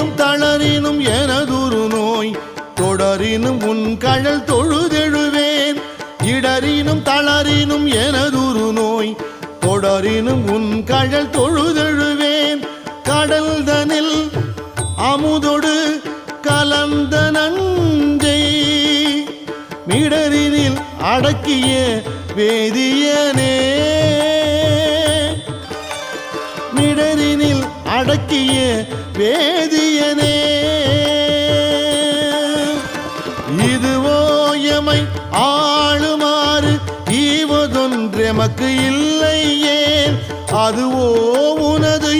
இடரினும் தளரினும் எனதுரு நோய் தொடரினும் உன் கழல் தொழுதெழுவேன் இடரினும் தளரினும் எனதுரு நோய் தொடரினும் உன் கழல் தொழுதெழுவேன் கடல் தனில் அமுதொடு கலந்த நஞ்சை மிடரினில் அடக்கிய வேதியனே மிடரினில் அடக்கிய வேதியனே இதுவோ எமை ஆளுமாறு ஈவதொன்றெமக்கு இல்லையே அதுவோ உனது